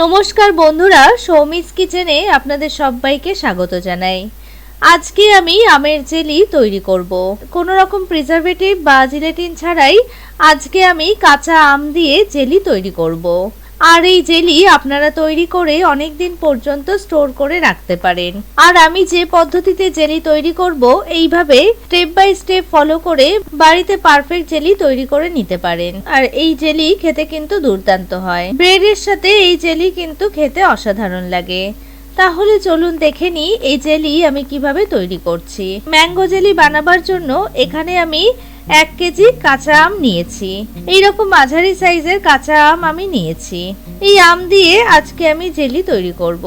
নমস্কার বন্ধুরা, সৌমিস কিচেনে আপনাদের সবাইকে স্বাগত জানাই। আজকে আমি আমের জেলি তৈরি করব। কোনো রকম প্রিজারভেটিভ বা জিলেটিন ছাড়াই আজকে আমি কাঁচা আম দিয়ে জেলি তৈরি করব। আর এই জেলি আপনারা তৈরি করে অনেক দিন পর্যন্ত স্টোর করে রাখতে পারেন। আর আমি যে পদ্ধতিতে জেলি তৈরি করব, এইভাবে স্টেপ বাই স্টেপ ফলো করে বাড়িতে পারফেক্ট জেলি তৈরি করে নিতে পারেন। আর এই জেলি খেতে কিন্তু দুর্দান্ত হয়। ব্রেডের সাথে এই জেলি কিন্তু খেতে অসাধারণ লাগে। তাহলে চলুন দেখে নিই এই জেলি আমি কিভাবে তৈরি করছি। ম্যাঙ্গো জেলি বানাবার জন্য এখানে আমি 1 কেজি কাঁচা আম নিয়েছি। এইরকম মাঝারি সাইজের কাঁচা আম আমি নিয়েছি। এই আম দিয়ে আজকে আমি জেলি তৈরি করব।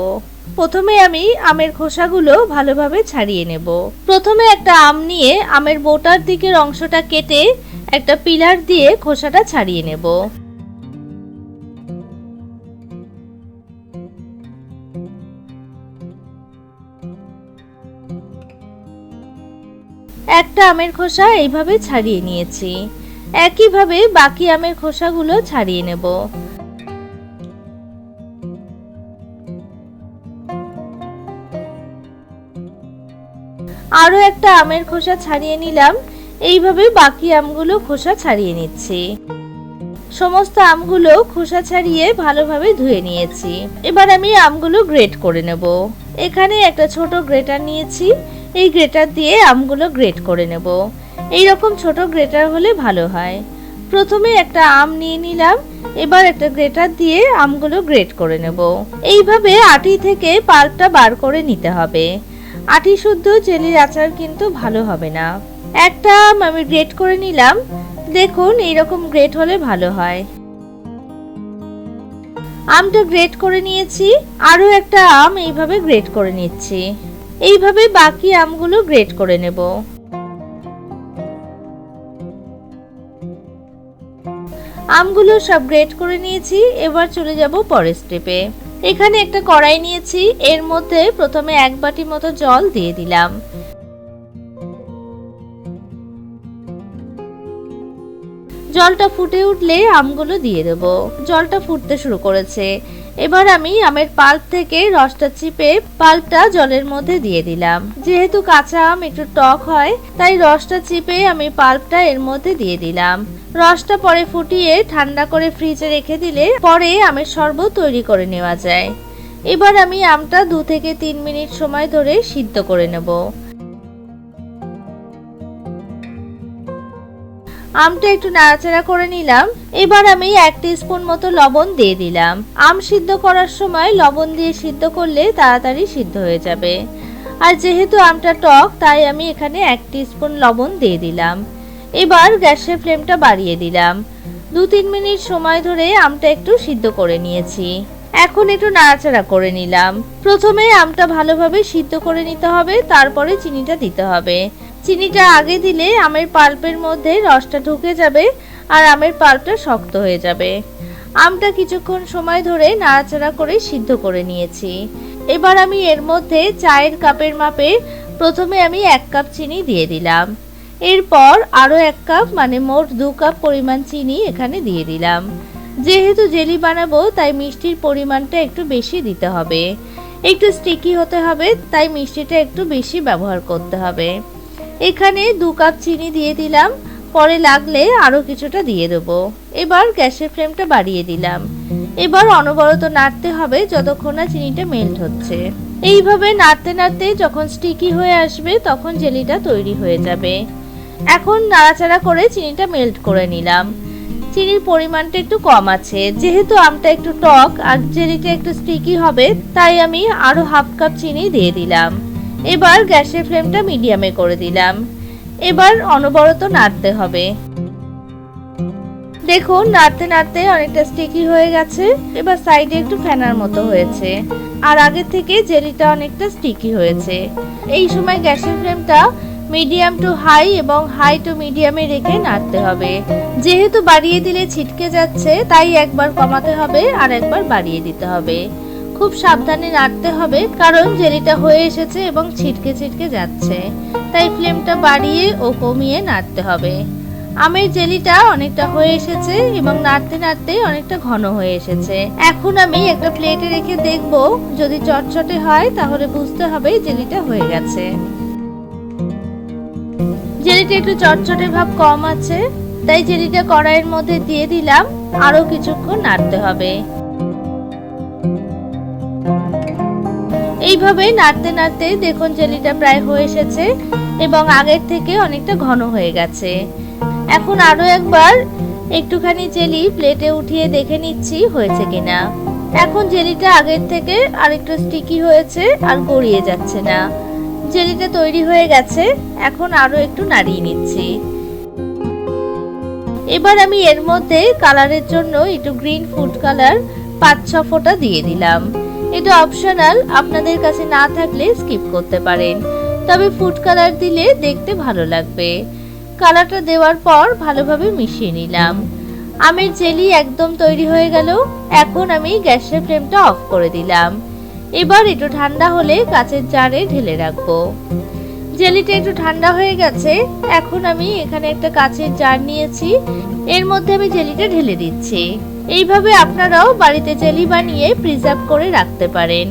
প্রথমে আমি আমের খোসাগুলো ভালোভাবে ছাড়িয়ে নেব। প্রথমে একটা আম নিয়ে আমের বোটার দিকের অংশটা কেটে একটা পিলার দিয়ে খোসাটা ছাড়িয়ে নেব। একটা আমের খোসা এইভাবে ছাড়িয়ে নিয়েছি। একইভাবে বাকি আমের খোসাগুলো ছাড়িয়ে নেব। আরো একটা আমের খোসা ছাড়িয়ে নিলাম। এইভাবে বাকি আমগুলো খোসা ছাড়িয়ে নিচ্ছি। সমস্ত আমগুলো খোসা ছাড়িয়ে ভালোভাবে ধুয়ে নিয়েছি। এবার আমি আমগুলো গ্রেট করে নেব। এখানে একটা ছোট গ্রেটার নিয়েছি। এই গ্রেটার দিয়ে আমগুলো গ্রেট করে নেব। এইরকম ছোট গ্রেটার হলে ভালো হয়। প্রথমে একটা আম নিয়ে নিলাম। এবার একটা গ্রেটার দিয়ে আমগুলো গ্রেট করে নেব। এইভাবে আটি থেকে পাল্পটা বার করে নিতে হবে। আটি শুদ্ধ জেলির আচার কিন্তু ভালো হবে না। একটা আম আমি গ্রেট করে নিলাম। দেখুন এইরকম গ্রেট হলে ভালো হয়। আমটা গ্রেট করে নিয়েছি। আরো একটা আম এইভাবে গ্রেট করে নিচ্ছি। এইভাবে বাকি আমগুলো গ্রেট করে নেব। আমগুলো সব গ্রেট করে নিয়েছি। এবার চলে যাব পরের স্টেপে। এখানে একটা কড়াই নিয়েছি। এর মধ্যে প্রথমে 1 বাটি মতো জল দিয়ে দিলাম। জলটা ফুটে উঠলে আমগুলো দিয়ে দেব। জলটা ফুটতে শুরু করেছে। এবার আমি আমের পাল্প থেকে রসটা চিপে পাল্পটা জলের মধ্যে দিয়ে দিলাম। যেহেতু কাঁচা আম একটু টক হয়, তাই রসটা চিপে আমি পাল্পটা এর মধ্যে দিয়ে দিলাম। রসটা পরে ফুটিয়ে ঠান্ডা করে ফ্রিজে রেখে দিলে পরে আমের শরবত তৈরি করে নেওয়া যায়। এবার আমি আমটা 2 থেকে 3 মিনিট সময় ধরে সিদ্ধ করে নেব। আমটা একটু নাড়াচাড়া করে নিলাম। এবার আমি 1 টিস্পুন মতো লবণ দিয়ে দিলাম। আম সিদ্ধ করার সময় লবণ দিয়ে সিদ্ধ করলে তাড়াতাড়ি সিদ্ধ হয়ে যাবে। আর যেহেতু আমটা টক, তাই আমি এখানে 1 টিস্পুন লবণ দিয়ে দিলাম। এবার গ্যাসের ফ্লেমটা বাড়িয়ে দিলাম। 2-3 মিনিট সময় ধরে আমটা একটু সিদ্ধ করে নিয়েছি। এখন একটু নাড়াচাড়া করে নিলাম। প্রথমে আমটা ভালোভাবে সিদ্ধ করে নিতে হবে, তারপরে চিনিটা দিতে হবে। চিনিটা আগে দিলে আমের পাল্পের মধ্যে রসটা ঢুকে যাবে আর আমের পাল্পটা শক্ত হয়ে যাবে। আমটা কিছুক্ষণ সময় ধরে নাড়াচাড়া করে সিদ্ধ করে নিয়েছি। এবার আমি এর মধ্যে চায়ের কাপের মাপে প্রথমে আমি 1 কাপ চিনি দিয়ে দিলাম। এরপর আরো 1 কাপ মানে মোট 2 কাপ পরিমাণ চিনি এখানে দিয়ে দিলাম। যেহেতু জেলি বানাবো, তাই মিষ্টির পরিমাণটা একটু বেশি দিতে হবে। একটু স্টিকি হতে হবে, তাই মিষ্টিটা একটু বেশি ব্যবহার করতে হবে। এখানে 2 কাপ চিনি দিয়ে দিলাম। পরে লাগলে আরো কিছুটা দিয়ে দেবো। এবার গ্যাসের ফ্লেমটা বাড়িয়ে দিলাম। এবার অনবরত নাড়তে হবে যতক্ষণ না চিনিটা মেল্ট হচ্ছে। এইভাবে নাড়তে নাড়তে যখন স্টিকি হয়ে আসবে, তখন জেলিটা তৈরি হয়ে যাবে। এখন নাড়াচাড়া করে চিনিটা মেল্ট করে নিলাম। চিনির পরিমাণটা একটু কম আছে। যেহেতু আমটা একটু টক আর জেলিটা একটু স্টিকি হবে, তাই আমি আরো 1/2 কাপ চিনি দিয়ে দিলাম। এবার গ্যাসের ফ্লেমটা মিডিয়ামে করে দিলাম। এবার অনবরত নাড়তে হবে। দেখুন নাড়তে নাড়তে অনেকটা স্টিকি হয়ে গেছে। এবার সাইডে একটু ফেনার মতো হয়েছে। আর আগে থেকে জেলিটা অনেকটা স্টিকি হয়েছে। এই সময় গ্যাসের ফ্লেমটা মিডিয়াম টু হাই এবং হাই টু মিডিয়ামে রেখে নাড়তে হবে। যেহেতু বাড়িয়ে দিলে ছিটকে যাচ্ছে, তাই একবার কমাতে হবে আর একবার বাড়িয়ে দিতে হবে। খুব সাবধানে নাড়তে হবে, কারণ জেলিটা হয়ে এসেছে এবং ছিটকে ছিটকে যাচ্ছে। তাই ফ্লেমটা বাড়িয়ে ও কমিয়ে নাড়তে হবে। আমের জেলিটা অনেকটা হয়ে এসেছে এবং নাড়তে নাড়তে অনেকটা ঘন হয়ে এসেছে। এখন আমি একটা প্লেটে রেখে দেখব, যদি চটচটে হয় তাহলে বুঝতে হবে জেলিটা হয়ে গেছে। জেলিটা একটু চটচটে ভাব কম আছে, তাই জেলিটা কড়াইয়ের মধ্যে দিয়ে দিলাম। আরো কিছুক্ষণ নাড়তে হবে। এইভাবে নাড়তে নাড়তে দেখুন জেলিটা প্রায় হয়ে এসেছে এবং আগের থেকে অনেকটা ঘন হয়ে গেছে। এখন আরো একবার একটুখানি জেলি প্লেটে উঠিয়ে দেখে নিচ্ছি হয়েছে কিনা। এখন জেলিটা আগের থেকে আরেকটু স্টিকি হয়েছে আর গড়িয়ে যাচ্ছে না। জেলিটা তৈরি হয়ে গেছে। এখন আরো একটু নাড়িয়ে নিচ্ছি। এবার আমি এর মধ্যে কালারের জন্য একটু গ্রিন ফুড কালার 5-6 ফোঁটা দিয়ে দিলাম। এটা অপশনাল, আপনাদের কাছে না থাকলে স্কিপ করতে পারেন, তবে ফুড কালার দিলে দেখতে ভালো লাগবে। কালারটা দেওয়ার পর ভালোভাবে মিশিয়ে নিলাম। আমের জেলি একদম তৈরি হয়ে গেল। এখন আমি গ্যাসের ফ্লেমটা অফ করে দিলাম। এবার একটু ঠান্ডা হলে কাচের জারে ঢেলে রাখবো। জেলিটা একটু ঠান্ডা হয়ে গেছে। এখন আমি এখানে একটা কাচের জার নিয়েছি, এর মধ্যে আমি জেলিটা ঢেলে দিচ্ছি। এইভাবে আপনারাও বাড়িতে জেলি বানিয়ে প্রিজার্ভ করে রাখতে পারেন।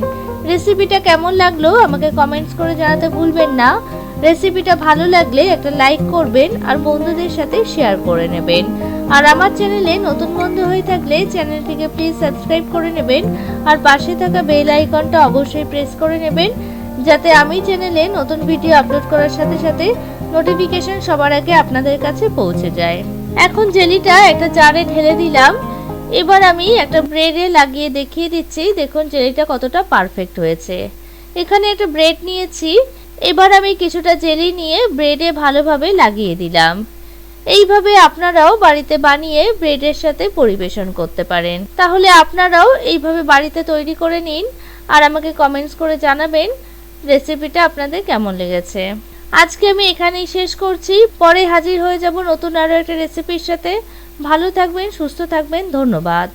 রেসিপিটা কেমন লাগলো আমাকে কমেন্টস করে জানাতে ভুলবেন না। রেসিপিটা ভালো লাগলে একটা লাইক করবেন আর বন্ধুদের সাথে শেয়ার করে নেবেন। আর আমার চ্যানেলে নতুন বন্ধু হয়ে থাকলে চ্যানেলটিকে প্লিজ সাবস্ক্রাইব করে নেবেন আর পাশে থাকা বেল আইকনটা অবশ্যই প্রেস করে নেবেন, যাতে আমি চ্যানেলে নতুন ভিডিও আপলোড করার সাথে সাথে নোটিফিকেশন সবার আগে আপনাদের কাছে পৌঁছে যায়। এখন জেলিটা একটা জারে ঢেলে দিলাম। এবার আমি একটা ব্রেডে লাগিয়ে দেখিয়ে দিচ্ছি, দেখুন জেলিটা কতটা পারফেক্ট হয়েছে। এখানে একটা ব্রেড নিয়েছি। এবার আমি কিছুটা জেলি নিয়ে ব্রেডে ভালোভাবে লাগিয়ে দিলাম। এইভাবে আপনারাও বাড়িতে বানিয়ে ব্রেডের সাথে পরিবেশন করতে পারেন। তাহলে আপনারাও এইভাবে বাড়িতে তৈরি করে নিন আর আমাকে কমেন্টস করে জানাবেন রেসিপিটা আপনাদের কেমন লেগেছে। আজকে আমি এখানেই শেষ করছি। পরে হাজির হয়ে যাব নতুন আরো একটা রেসিপির সাথে। ভালো থাকবেন, সুস্থ থাকবেন। ধন্যবাদ।